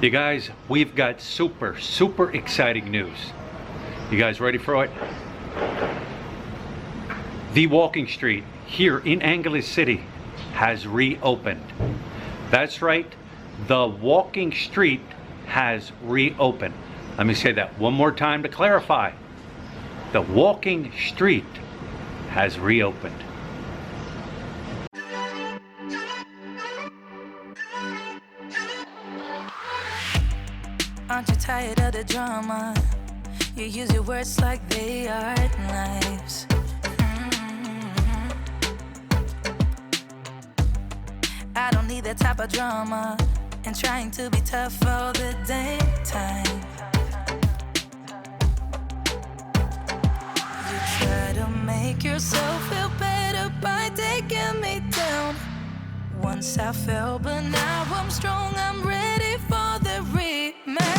You guys, we've got super exciting news. You guys ready for it? The walking street here in Angeles City has reopened. That's right, the walking street has reopened. Let me say that one more time to clarify. The walking street has reopened. Aren't you tired of the drama? You use your words like they are knives. I don't need that type of drama and trying to be tough all the daytime. You try to make yourself feel better by taking me down. Once I fell, but now I'm strong. I'm ready for the rematch.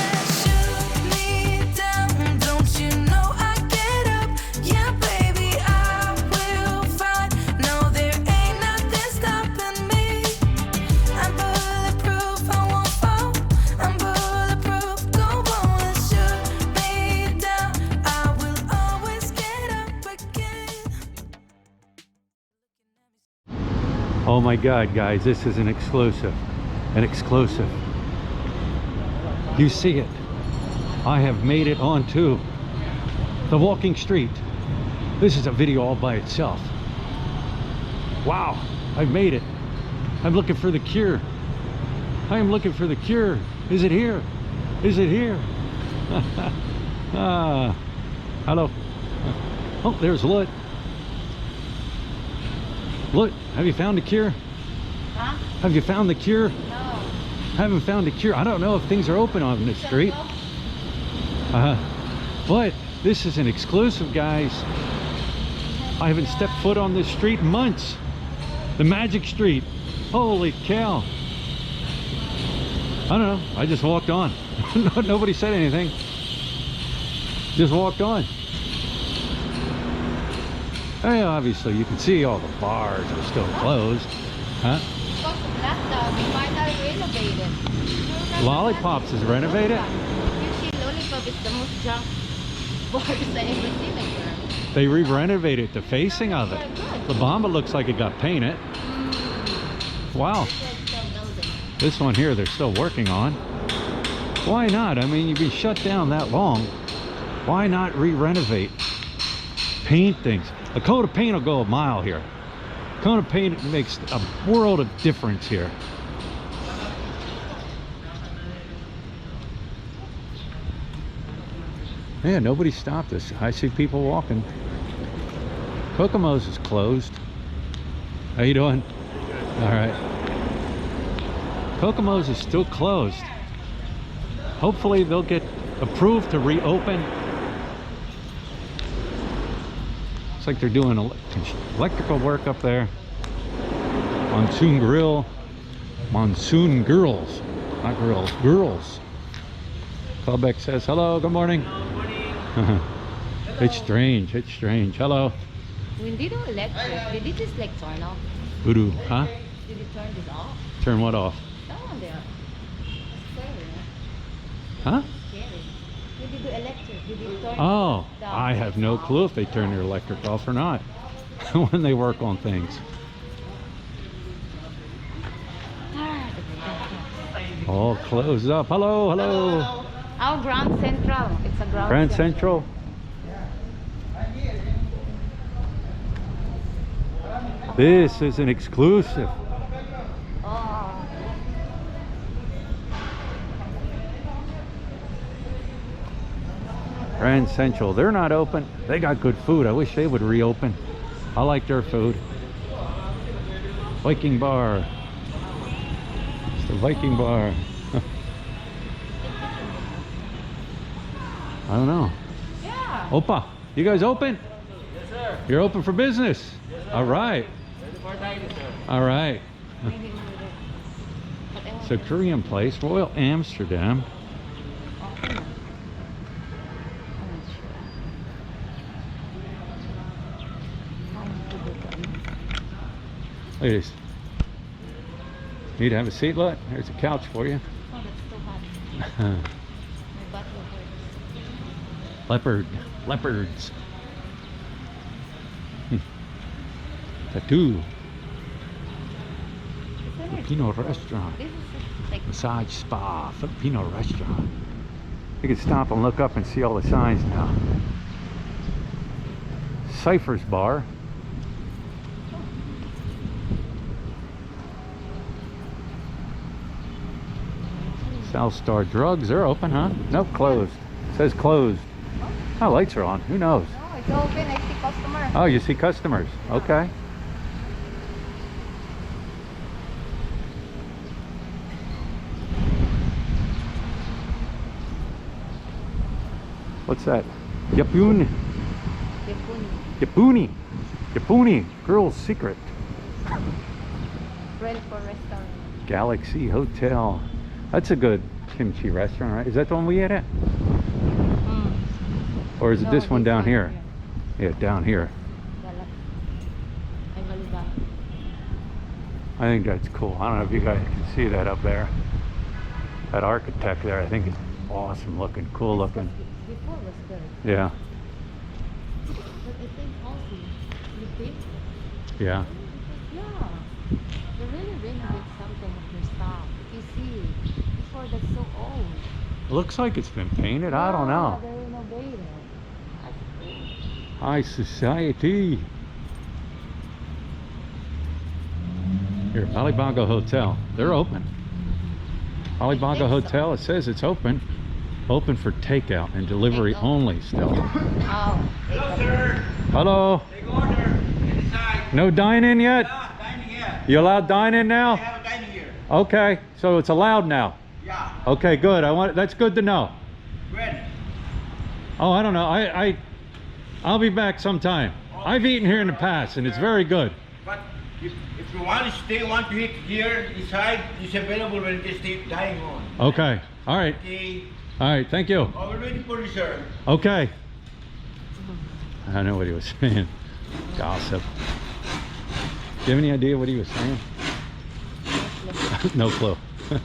Shoot me down, don't you know I get up? Yeah, baby, I will fight. No, there ain't nothing stopping me. I'm bulletproof, I won't fall. I'm bulletproof, go on, shoot me down. I will always get up again. Oh my God, guys, this is an exclusive. An exclusive. You see it. I have made it onto the walking street. This is a video all by itself. Wow, I've made it. I'm looking for the cure. I am looking for the cure. Is it here? Is it here? Hello. Oh, there's Lut. Lut, have you found the cure? Huh? Have you found the cure? No. Haven't found a cure. I don't know if things are open on this street. But this is an exclusive, guys. I haven't stepped foot on this street in months. The Magic Street. Holy cow. I don't know. I just walked on. Nobody said anything. Just walked on. Hey, obviously you can see all the bars are still closed. Huh? Because of that, we finally renovated. Lollipops is renovated? You see, Lollipop is the most junk bars I ever seen in. They re-renovated the facing of it. The Bamba looks like it got painted. Wow. This one here they're still working on. Why not? I mean, you've been shut down that long. Why not re-renovate? Paint things. A coat of paint will go a mile here. A coat of paint makes a world of difference here. Yeah, nobody stopped us. I see people walking. Kokomo's is closed. How you doing? All right. Kokomo's is still closed. Hopefully they'll get approved to reopen. Looks like they're doing electrical work up there. Monsoon grill. Monsoon girls. Not grills. Girls. Callback says hello, good morning. It's strange, it's strange. Hello. When they do electric, did it just like turn off? Voodoo, huh? Did it turn this off? Turn what off? That one there. Scary. Huh? Scary. When they do electric, did it turn Oh, the I have no off? clue if they turn their electric off or not when they work on things. All closed up. Hello, hello. Our Grand Central. It's a Grand Central. This is an exclusive. Oh. Grand Central. They're not open. They got good food. I wish they would reopen. I like their food. Viking Bar. It's the Viking Bar. I don't know. Yeah. Opa, you guys open? Yes, sir. You're open for business? Yes, sir. All right. Ready for dining, sir. All right. It's a Korean place, Royal Amsterdam. Look at this. Need to have a seat, Lut? There's a couch for you. Oh, that's too hot. My butler birds. Leopards. Tattoo. Filipino restaurant. This is like Massage spa. Filipino restaurant. You can stop and look up and see all the signs now. Cypher's Bar. South Star Drugs. They're open, huh? Nope, closed. It says closed. Oh, lights are on. Who knows? no, it's open. I see customer. Oh, you see customers. Okay. What's that? Yapun. Yapuni. Yapuni. Girl's Secret. Rent for restaurant. Galaxy Hotel. That's a good kimchi restaurant, right? Is that the one we ate at? Or is it No, this one this down one here? here. Yeah, down here. Ay, Galuba. I think that's cool. I don't know if you guys can see that up there. That architect there, I think is awesome looking, cool looking. Before was good. Yeah, But I think also, you think? yeah. Yeah. They really renovate something of their stuff. You see, before that's so old. Looks like it's been painted. I don't know. They renovated. That's cool. High society. Here, Alibago Hotel. They're open. Alibago Think so. Hotel, it says it's open. Open for takeout and delivery Takeout. only still. Oh, Hello, sir. Hello. Take order. Inside. No dine-in yet? Dining here. You allowed dine-in I now? have a dining here. Okay, so it's allowed now. Yeah. Okay, good. That's good to know. Ready. Oh, I don't know. I'll be back sometime. I've eaten here in the past and it's very good. But if you want to stay, want to eat here inside, it's available when they stay dining on. Okay. All right. Okay. All right. Thank you. Oh, we're waiting for you, sir. Okay. I know what he was saying. Gossip. Do you have any idea what he was saying? No clue. no,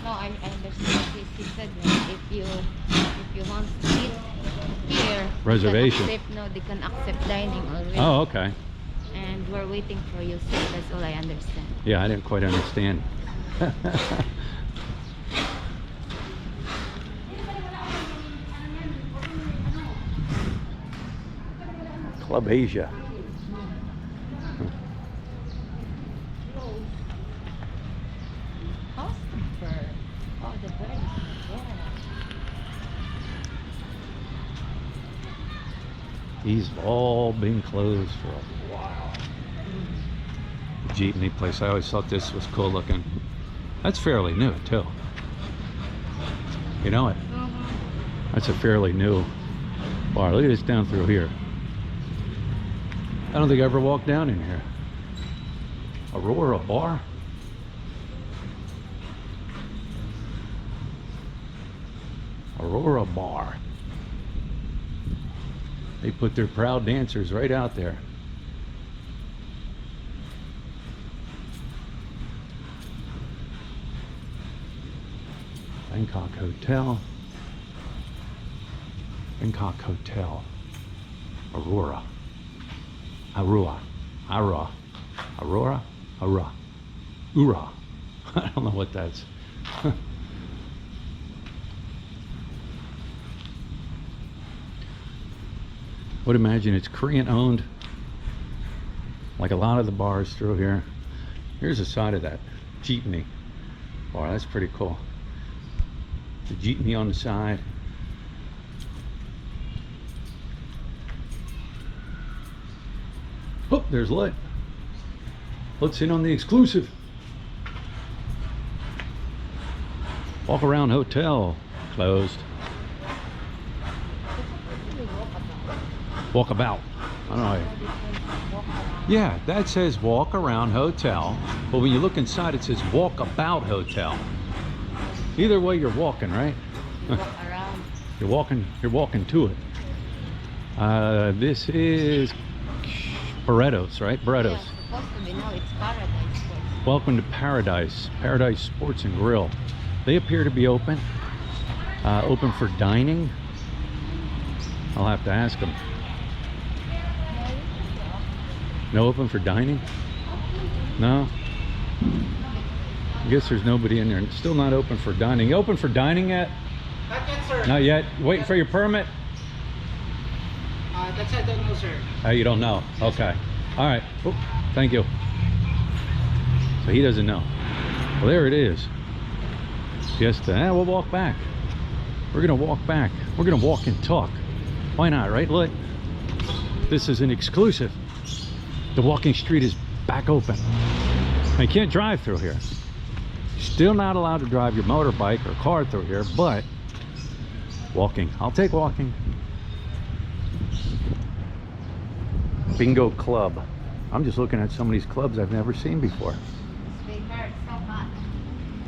I understand. He said that if you want to eat here, Reservation. they can accept dining already. Oh, okay. And we're waiting for you, so that's all I understand. Yeah, I didn't quite understand. Club Asia. Customer. Oh, the bird is there. These have all been closed for a while. The jeepney place, I always thought this was cool looking. That's fairly new too. You know it? That's a fairly new bar. Look at this down through here. I don't think I ever walked down in here. Aurora Bar. Aurora Bar. They put their proud dancers right out there. Bangkok Hotel. Bangkok Hotel. Aurora. Aurora. Aurora. Aurora. Aurora. Ura. I don't know what that's. Would imagine it's Korean owned, like a lot of the bars through here. Here's the side of that jeepney bar. That's pretty cool. The jeepney on the side. Oh, there's light. Let's in on the exclusive. Walk around hotel closed. Walk about. I don't know. Yeah, that says walk around hotel, but when you look inside it says walk about hotel. Either way you're walking, right? Walk around. You're walking to it. This is Barrettos, right? Barrettos. Yeah, supposed to be. No, it's Paradise Sports. Welcome to Paradise Sports and Grill. They appear to be open. Open for dining? I'll have to ask them. No open for dining? No? I guess there's nobody in there. It's still not open for dining. You open for dining yet? Not yet, sir. Not yet? Waiting for your permit? That's I don't know, sir. You don't know? Okay. All right. Oh, thank you. So he doesn't know. Well, there it is. Just, we'll walk back. We're going to walk back. We're going to walk and talk. Why not, right? Look, this is an exclusive. The walking street is back open. Now, you can't drive through here. Still not allowed to drive your motorbike or car through here, but walking. I'll take walking. Bingo club. I'm just looking at some of these clubs I've never seen before. Sweetheart, so hot.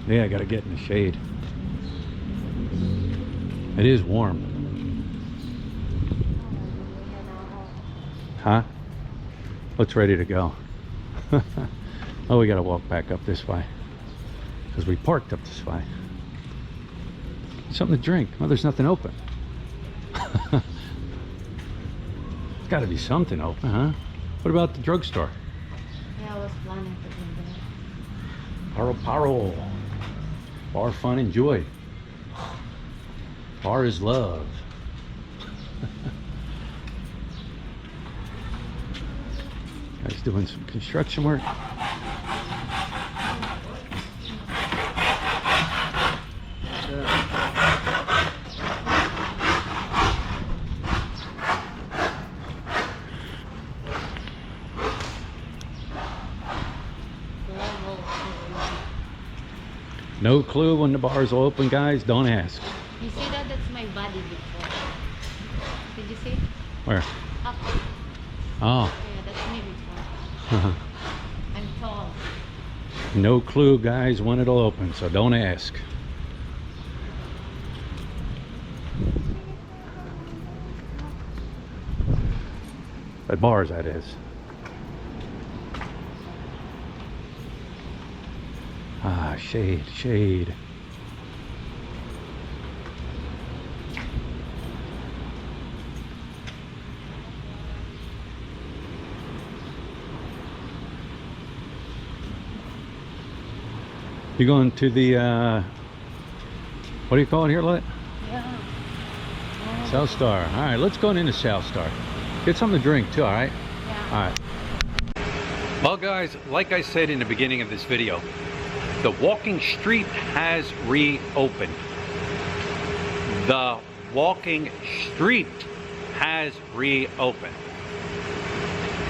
Yeah, I gotta get in the shade. It is warm. Huh? It's ready to go. Oh, we gotta walk back up this way because we parked up this way. Something to drink. Well, there's nothing open. There's got to be something open, huh? What about the drugstore? Yeah, I was planning to do that. Paro Paro. Bar fun and joy. Bar is love. Guys doing some construction work. No clue when the bars will open, guys. Don't ask. You see that? That's my body before. Did you see? Where? Up. Oh. Yeah, that's me before. I'm tall. No clue, guys, when it'll open, so don't ask. At bars, that is. Ah, shade, shade. You going to the, what do you call it here, Lit? Yeah. South Star. All right, let's go into South Star. Get something to drink too, all right? Yeah. All right. Well, guys, like I said in the beginning of this video, the walking street has reopened. The walking street has reopened.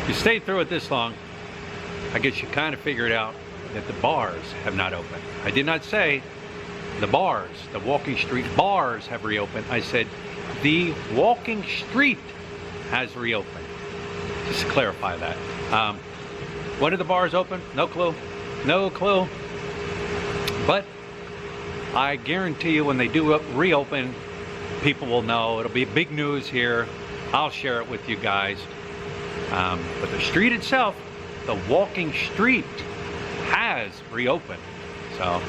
You stayed through it this long, I guess you kind of figured out that the bars have not opened. I did not say the bars, the walking street bars have reopened. I said the walking street has reopened. Just to clarify that. When did the bars open? No clue. No clue. But I guarantee you when they do reopen, people will know. It'll be big news here. I'll share it with you guys. But the street itself, the walking street, has reopened. So,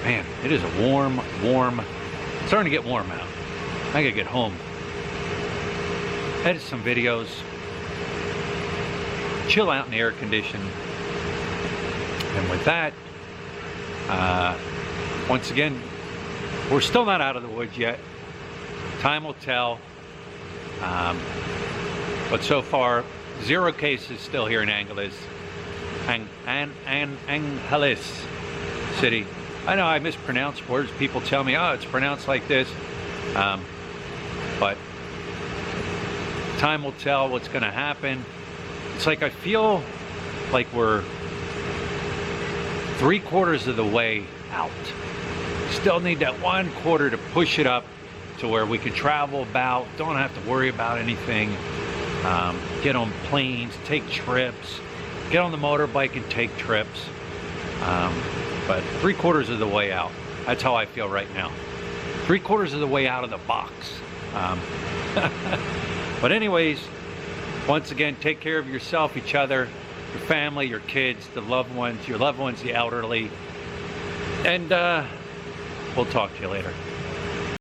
man, it is a warm, it's starting to get warm out. I gotta get home, edit some videos, chill out in the air condition. And with that, once again, we're still not out of the woods yet. Time will tell. But so far, 0 cases still here in Angeles. Angeles City. I know I mispronounce words. People tell me, oh, it's pronounced like this. But time will tell what's going to happen. It's like I feel like we're 3/4 of the way out. Still need that 1/4 to push it up to where we can travel about, don't have to worry about anything. Get on planes, take trips, get on the motorbike and take trips. But 3/4 of the way out. That's how I feel right now. 3/4 of the way out of the box. But anyways, once again, take care of yourself, each other, your family, your kids, the loved ones, the elderly. And We'll talk to you later.